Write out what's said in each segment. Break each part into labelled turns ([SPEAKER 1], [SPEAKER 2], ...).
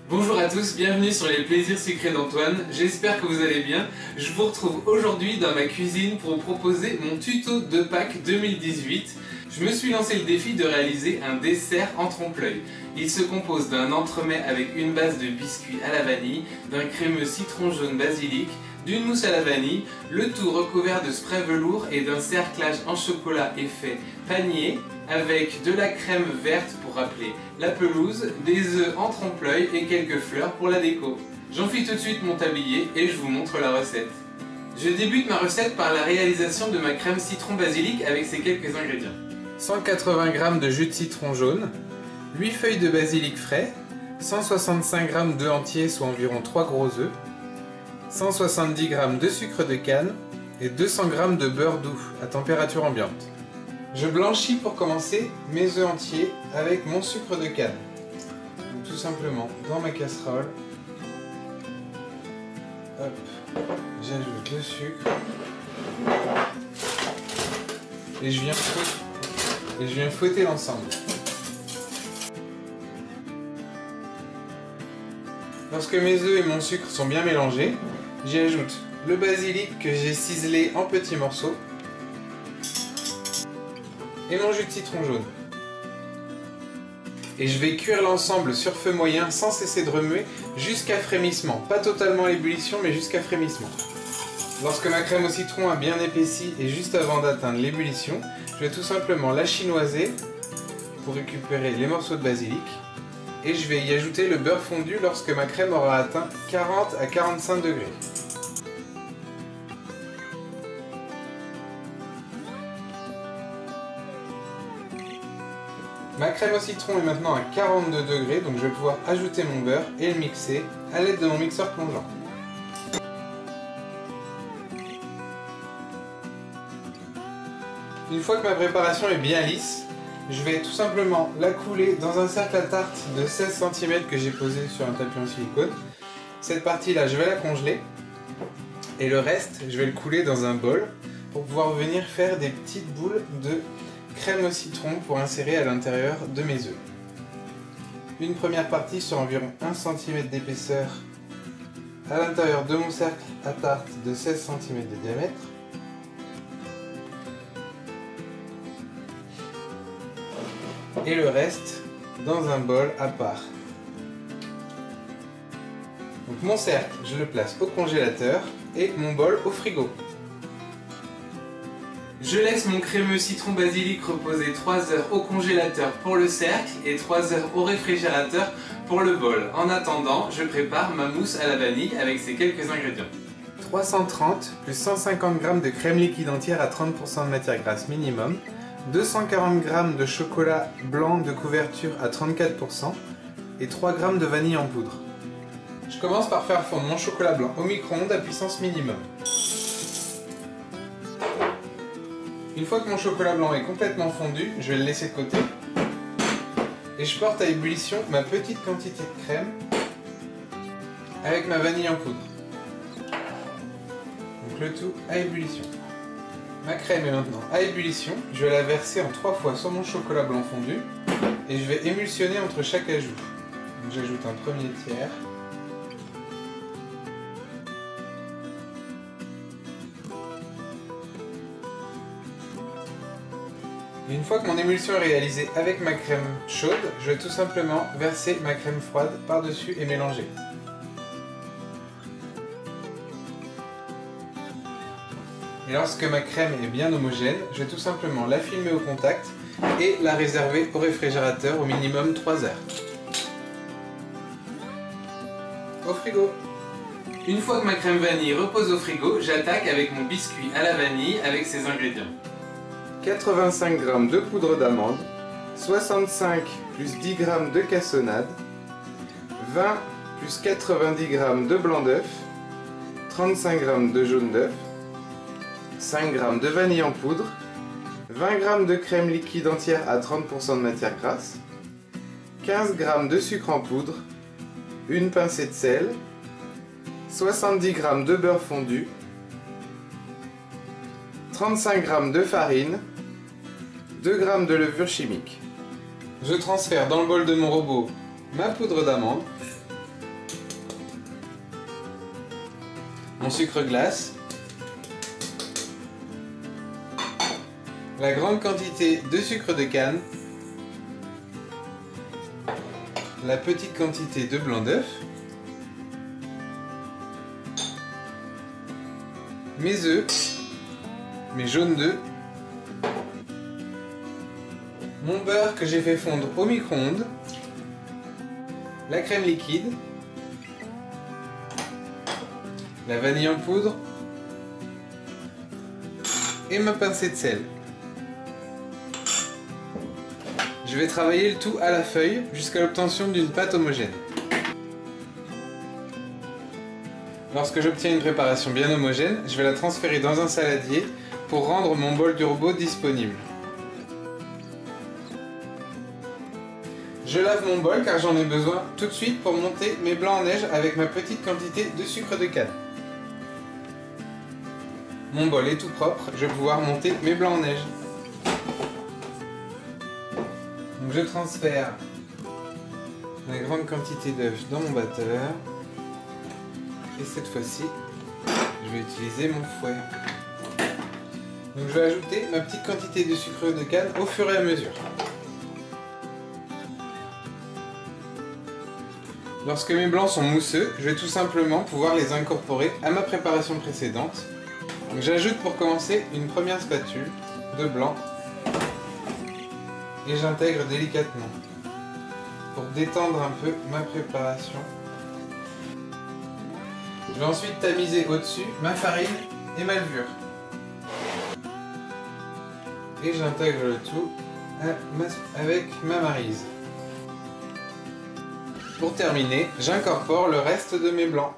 [SPEAKER 1] Bonjour à tous, bienvenue sur les plaisirs sucrés d'Antoine, j'espère que vous allez bien. Je vous retrouve aujourd'hui dans ma cuisine pour vous proposer mon tuto de Pâques 2018. Je me suis lancé le défi de réaliser un dessert en trompe-l'œil. Il se compose d'un entremets avec une base de biscuits à la vanille, d'un crémeux citron jaune basilic, d'une mousse à la vanille, le tout recouvert de spray velours et d'un cerclage en chocolat effet panier, avec de la crème verte pour rappeler la pelouse, des œufs en trompe-l'œil et quelques fleurs pour la déco. J'enfile tout de suite mon tablier et je vous montre la recette. Je débute ma recette par la réalisation de ma crème citron basilic avec ces quelques ingrédients. 180 g de jus de citron jaune, 8 feuilles de basilic frais, 165 g d'œufs entiers soit environ 3 gros œufs, 170 g de sucre de canne et 200 g de beurre doux à température ambiante. Je blanchis pour commencer mes œufs entiers avec mon sucre de canne. Donc, tout simplement dans ma casserole, hop, j'ajoute le sucre et je viens fouetter l'ensemble. Lorsque mes œufs et mon sucre sont bien mélangés, j'y ajoute le basilic que j'ai ciselé en petits morceaux et mon jus de citron jaune. Et je vais cuire l'ensemble sur feu moyen sans cesser de remuer jusqu'à frémissement. Pas totalement à l'ébullition mais jusqu'à frémissement. Lorsque ma crème au citron a bien épaissi et juste avant d'atteindre l'ébullition, je vais tout simplement la chinoiser pour récupérer les morceaux de basilic. Et je vais y ajouter le beurre fondu lorsque ma crème aura atteint 40 à 45 degrés. Ma crème au citron est maintenant à 42 degrés, donc je vais pouvoir ajouter mon beurre et le mixer à l'aide de mon mixeur plongeant. Une fois que ma préparation est bien lisse, je vais tout simplement la couler dans un cercle à tarte de 16 cm que j'ai posé sur un tapis en silicone. Cette partie-là, je vais la congeler et le reste, je vais le couler dans un bol pour pouvoir venir faire des petites boules de crème au citron pour insérer à l'intérieur de mes œufs. Une première partie sur environ 1 cm d'épaisseur à l'intérieur de mon cercle à tarte de 16 cm de diamètre. Et le reste dans un bol à part. Donc mon cercle, je le place au congélateur et mon bol au frigo. Je laisse mon crémeux citron basilic reposer 3 heures au congélateur pour le cercle et 3 heures au réfrigérateur pour le bol. En attendant, je prépare ma mousse à la vanille avec ces quelques ingrédients. 330 plus 150 g de crème liquide entière à 30% de matière grasse minimum, 240 g de chocolat blanc de couverture à 34% et 3 g de vanille en poudre. Je commence par faire fondre mon chocolat blanc au micro-ondes à puissance minimum. Une fois que mon chocolat blanc est complètement fondu, je vais le laisser de côté et je porte à ébullition ma petite quantité de crème avec ma vanille en poudre. Donc le tout à ébullition. Ma crème est maintenant à ébullition, je vais la verser en 3 fois sur mon chocolat blanc fondu et je vais émulsionner entre chaque ajout. Donc j'ajoute un premier tiers. Et une fois que mon émulsion est réalisée avec ma crème chaude, je vais tout simplement verser ma crème froide par-dessus et mélanger. Et lorsque ma crème est bien homogène, je vais tout simplement la filmer au contact et la réserver au réfrigérateur au minimum 3 heures. Au frigo. Une fois que ma crème vanille repose au frigo, j'attaque avec mon biscuit à la vanille avec ses ingrédients. 85 g de poudre d'amande, 65 plus 10 g de cassonade, 20 plus 90 g de blanc d'œuf, 35 g de jaune d'œuf, 5 g de vanille en poudre, 20 g de crème liquide entière à 30% de matière grasse, 15 g de sucre en poudre, une pincée de sel, 70 g de beurre fondu, 35 g de farine, 2 g de levure chimique. Je transfère dans le bol de mon robot ma poudre d'amande mon sucre glace, la grande quantité de sucre de canne, la petite quantité de blanc d'œuf, mes œufs, mes jaunes d'œufs, mon beurre que j'ai fait fondre au micro-ondes, la crème liquide, la vanille en poudre et ma pincée de sel. Je vais travailler le tout à la feuille jusqu'à l'obtention d'une pâte homogène. Lorsque j'obtiens une préparation bien homogène, je vais la transférer dans un saladier pour rendre mon bol du robot disponible. Je lave mon bol car j'en ai besoin tout de suite pour monter mes blancs en neige avec ma petite quantité de sucre de canne. Mon bol est tout propre, je vais pouvoir monter mes blancs en neige. Donc je transfère la grande quantité d'œufs dans mon batteur. Et cette fois-ci, je vais utiliser mon fouet. Donc je vais ajouter ma petite quantité de sucre de canne au fur et à mesure. Lorsque mes blancs sont mousseux, je vais tout simplement pouvoir les incorporer à ma préparation précédente. Donc j'ajoute pour commencer une première spatule de blanc et j'intègre délicatement pour détendre un peu ma préparation. Je vais ensuite tamiser au-dessus ma farine et ma levure. Et j'intègre le tout avec ma maryse. Pour terminer, j'incorpore le reste de mes blancs.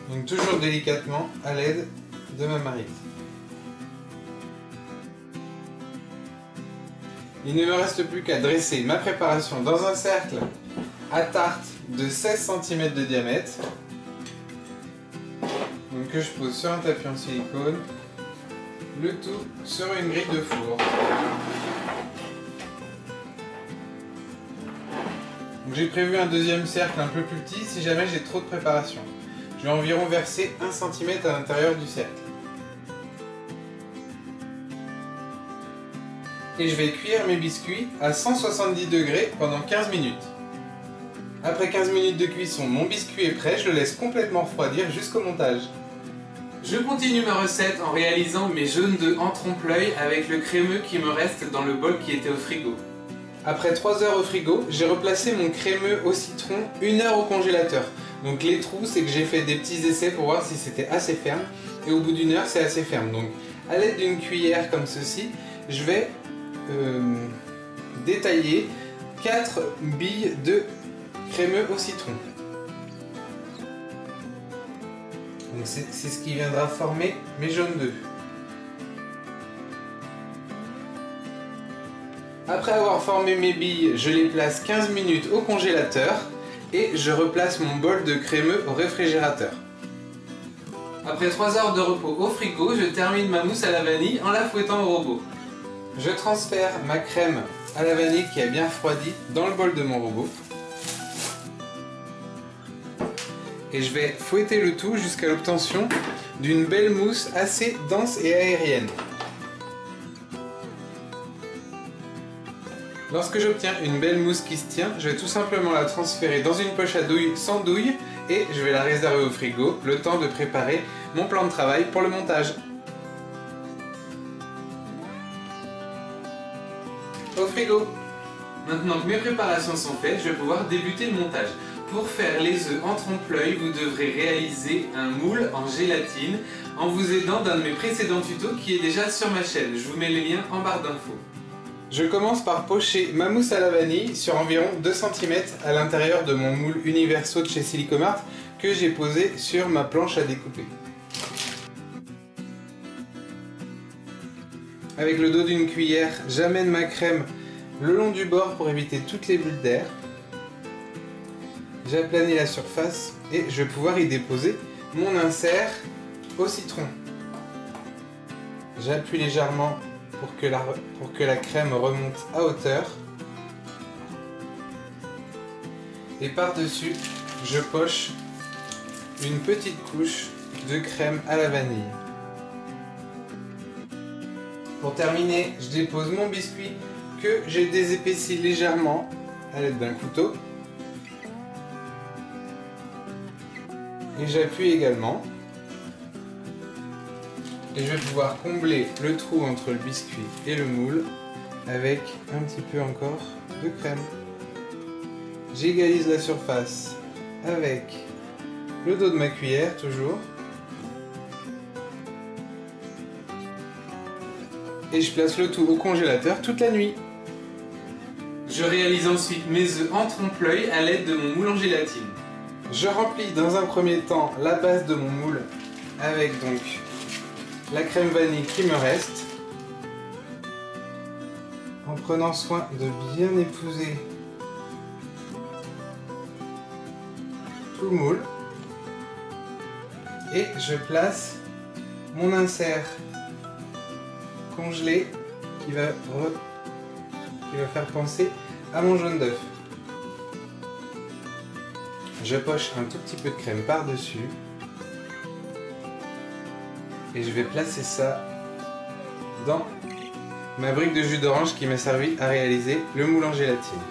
[SPEAKER 1] Donc toujours délicatement à l'aide de ma maryse. Il ne me reste plus qu'à dresser ma préparation dans un cercle à tarte de 16 cm de diamètre. Donc que je pose sur un tapis en silicone. Le tout sur une grille de four. J'ai prévu un deuxième cercle un peu plus petit si jamais j'ai trop de préparation. Je vais environ verser 1 cm à l'intérieur du cercle. Et je vais cuire mes biscuits à 170 degrés pendant 15 minutes. Après 15 minutes de cuisson, mon biscuit est prêt, je le laisse complètement refroidir jusqu'au montage. Je continue ma recette en réalisant mes jaunes d'œufs en trompe-l'œil avec le crémeux qui me reste dans le bol qui était au frigo. Après 3 heures au frigo, j'ai replacé mon crémeux au citron 1 heure au congélateur. Donc les trous, c'est que j'ai fait des petits essais pour voir si c'était assez ferme. Et au bout d'1 heure, c'est assez ferme. Donc à l'aide d'une cuillère comme ceci, je vais détailler 4 billes de crémeux au citron. Donc c'est ce qui viendra former mes jaunes d'œufs. Après avoir formé mes billes, je les place 15 minutes au congélateur et je replace mon bol de crémeux au réfrigérateur. Après 3 heures de repos au frigo, je termine ma mousse à la vanille en la fouettant au robot. Je transfère ma crème à la vanille qui a bien refroidi dans le bol de mon robot. Et je vais fouetter le tout jusqu'à l'obtention d'une belle mousse assez dense et aérienne. Lorsque j'obtiens une belle mousse qui se tient, je vais tout simplement la transférer dans une poche à douille sans douille et je vais la réserver au frigo, le temps de préparer mon plan de travail pour le montage. Au frigo. Maintenant que mes préparations sont faites, je vais pouvoir débuter le montage. Pour faire les œufs en trompe-l'œil, vous devrez réaliser un moule en gélatine en vous aidant d'un de mes précédents tutos qui est déjà sur ma chaîne. Je vous mets les liens en barre d'infos. Je commence par pocher ma mousse à la vanille sur environ 2 cm à l'intérieur de mon moule Universo de chez Silicomart que j'ai posé sur ma planche à découper. Avec le dos d'une cuillère, j'amène ma crème le long du bord pour éviter toutes les bulles d'air. J'aplanis la surface et je vais pouvoir y déposer mon insert au citron. J'appuie légèrement pour que la crème remonte à hauteur. Et par-dessus, je poche une petite couche de crème à la vanille. Pour terminer, je dépose mon biscuit que j'ai désépaissi légèrement à l'aide d'un couteau. Et j'appuie également. Et je vais pouvoir combler le trou entre le biscuit et le moule avec un petit peu encore de crème. J'égalise la surface avec le dos de ma cuillère toujours. Et je place le tout au congélateur toute la nuit. Je réalise ensuite mes œufs en trompe-l'œil à l'aide de mon moule en gélatine. Je remplis dans un premier temps la base de mon moule avec donc la crème vanille qui me reste, en prenant soin de bien épouser tout le moule. Et je place mon insert congelé qui va faire penser à mon jaune d'œuf. Je poche un tout petit peu de crème par-dessus et je vais placer ça dans ma brique de jus d'orange qui m'a servi à réaliser le moule en gélatine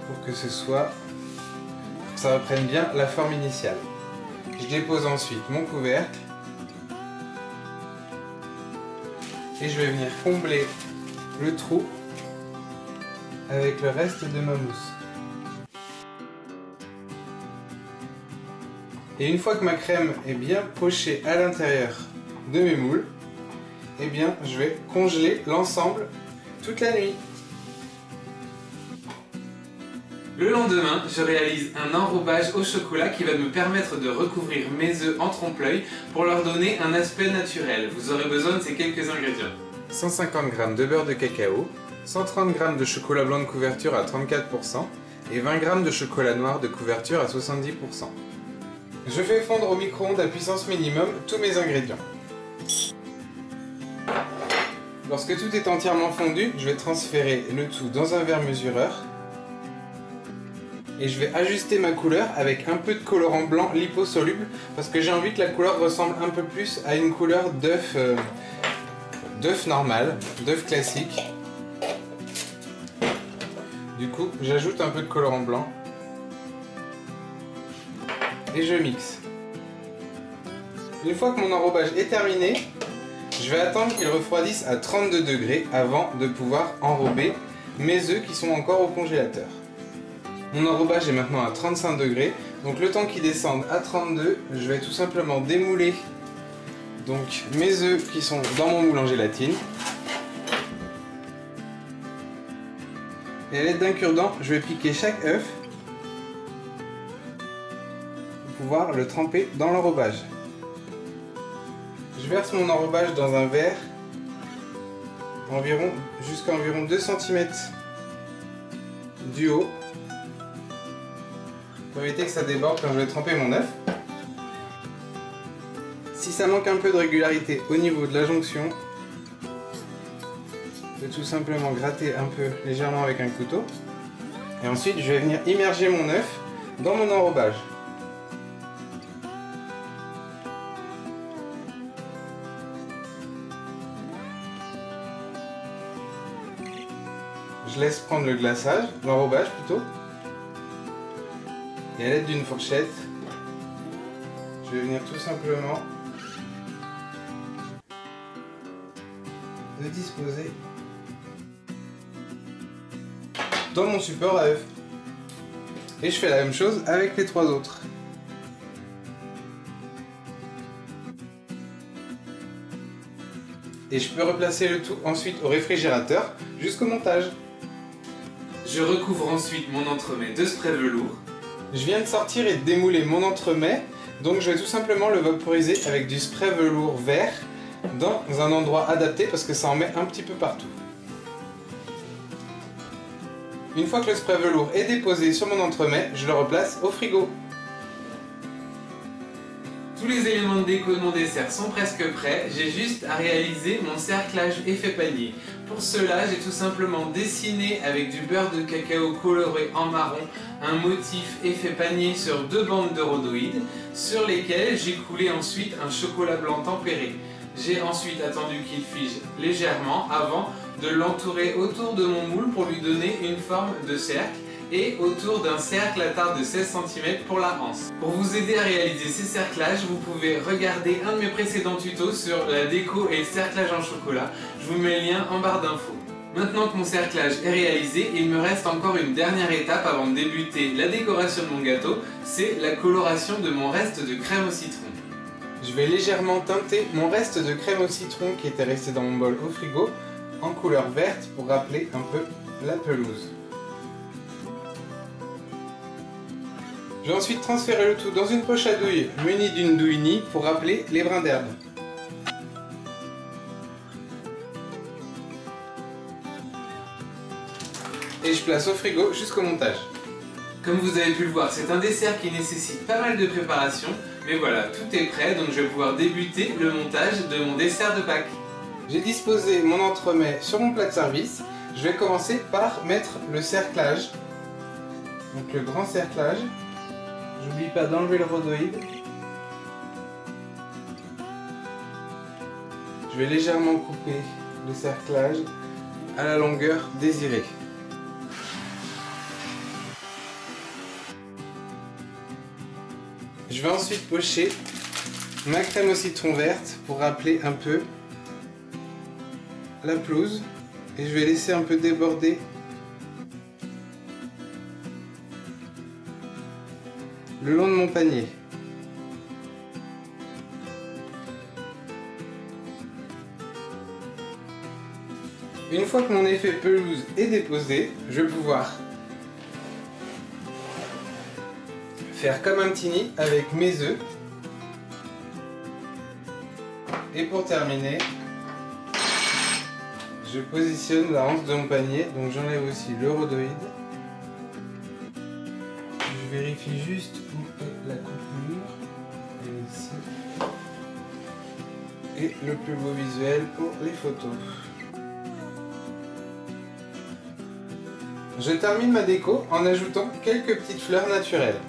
[SPEAKER 1] pour que ça reprenne bien la forme initiale. Je dépose ensuite mon couvercle et je vais venir combler le trou avec le reste de ma mousse. Et une fois que ma crème est bien pochée à l'intérieur de mes moules, eh bien je vais congeler l'ensemble toute la nuit. Le lendemain, je réalise un enrobage au chocolat qui va me permettre de recouvrir mes œufs en trompe-l'œil pour leur donner un aspect naturel. Vous aurez besoin de ces quelques ingrédients. 150 g de beurre de cacao, 130 g de chocolat blanc de couverture à 34% et 20 g de chocolat noir de couverture à 70%. Je fais fondre au micro-ondes à puissance minimum tous mes ingrédients. Lorsque tout est entièrement fondu, je vais transférer le tout dans un verre mesureur et je vais ajuster ma couleur avec un peu de colorant blanc liposoluble parce que j'ai envie que la couleur ressemble un peu plus à une couleur d'œuf normal, d'œuf classique. Du coup, j'ajoute un peu de colorant blanc et je mixe. Une fois que mon enrobage est terminé, je vais attendre qu'il refroidisse à 32 degrés avant de pouvoir enrober mes œufs qui sont encore au congélateur. Mon enrobage est maintenant à 35 degrés, donc le temps qu'il descende à 32, je vais tout simplement démouler donc mes œufs qui sont dans mon moule en gélatine. Et à l'aide d'un cure-dent, je vais piquer chaque œuf pour pouvoir le tremper dans l'enrobage. Je verse mon enrobage dans un verre jusqu'à environ 2 cm du haut pour éviter que ça déborde quand je vais tremper mon œuf. Si ça manque un peu de régularité au niveau de la jonction, je vais tout simplement gratter un peu légèrement avec un couteau. Et ensuite, je vais venir immerger mon œuf dans mon enrobage. Je laisse prendre le glaçage, l'enrobage plutôt. Et à l'aide d'une fourchette, je vais venir tout simplement le disposer dans mon support à œuf. Et je fais la même chose avec les 3 autres. Et je peux replacer le tout ensuite au réfrigérateur jusqu'au montage. Je recouvre ensuite mon entremets de spray velours. Je viens de sortir et de démouler mon entremets, donc je vais tout simplement le vaporiser avec du spray velours vert dans un endroit adapté parce que ça en met un petit peu partout. Une fois que le spray velours est déposé sur mon entremets, je le replace au frigo. Tous les éléments de déco de mon dessert sont presque prêts, j'ai juste à réaliser mon cerclage effet panier. Pour cela, j'ai tout simplement dessiné avec du beurre de cacao coloré en marron un motif effet panier sur 2 bandes de rhodoïdes sur lesquelles j'ai coulé ensuite un chocolat blanc tempéré. J'ai ensuite attendu qu'il fige légèrement avant de l'entourer autour de mon moule pour lui donner une forme de cercle et autour d'un cercle à tarte de 16 cm pour la anse. Pour vous aider à réaliser ces cerclages, vous pouvez regarder un de mes précédents tutos sur la déco et le cerclage en chocolat. Je vous mets le lien en barre d'infos. Maintenant que mon cerclage est réalisé, il me reste encore une dernière étape avant de débuter la décoration de mon gâteau, c'est la coloration de mon reste de crème au citron. Je vais légèrement teinter mon reste de crème au citron qui était resté dans mon bol au frigo en couleur verte pour rappeler un peu la pelouse. Je vais ensuite transférer le tout dans une poche à douille munie d'une douille nid pour rappeler les brins d'herbe. Et je place au frigo jusqu'au montage. Comme vous avez pu le voir, c'est un dessert qui nécessite pas mal de préparation, mais voilà, tout est prêt, donc je vais pouvoir débuter le montage de mon dessert de Pâques. J'ai disposé mon entremets sur mon plat de service. Je vais commencer par mettre le cerclage, donc le grand cerclage. J'oublie pas d'enlever le rhodoïde. Je vais légèrement couper le cerclage à la longueur désirée. Je vais ensuite pocher ma crème au citron verte pour rappeler un peu la pelouse et je vais laisser un peu déborder le long de mon panier. Une fois que mon effet pelouse est déposé, je vais pouvoir faire comme un petit nid avec mes œufs. Et pour terminer, je positionne la hanse de mon panier, donc j'enlève aussi le rhodoïde. Je vérifie juste où est la coupure. Et ici. Et le plus beau visuel pour les photos. Je termine ma déco en ajoutant quelques petites fleurs naturelles.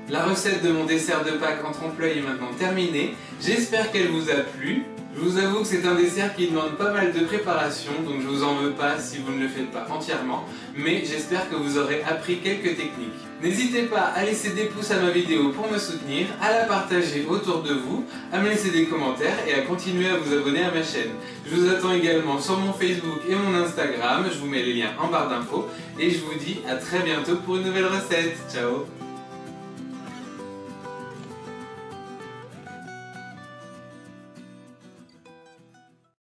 [SPEAKER 1] La recette de mon dessert de Pâques en trompe-l'œil est maintenant terminée. J'espère qu'elle vous a plu. Je vous avoue que c'est un dessert qui demande pas mal de préparation, donc je vous en veux pas si vous ne le faites pas entièrement, mais j'espère que vous aurez appris quelques techniques. N'hésitez pas à laisser des pouces à ma vidéo pour me soutenir, à la partager autour de vous, à me laisser des commentaires et à continuer à vous abonner à ma chaîne. Je vous attends également sur mon Facebook et mon Instagram, je vous mets les liens en barre d'infos, et je vous dis à très bientôt pour une nouvelle recette. Ciao!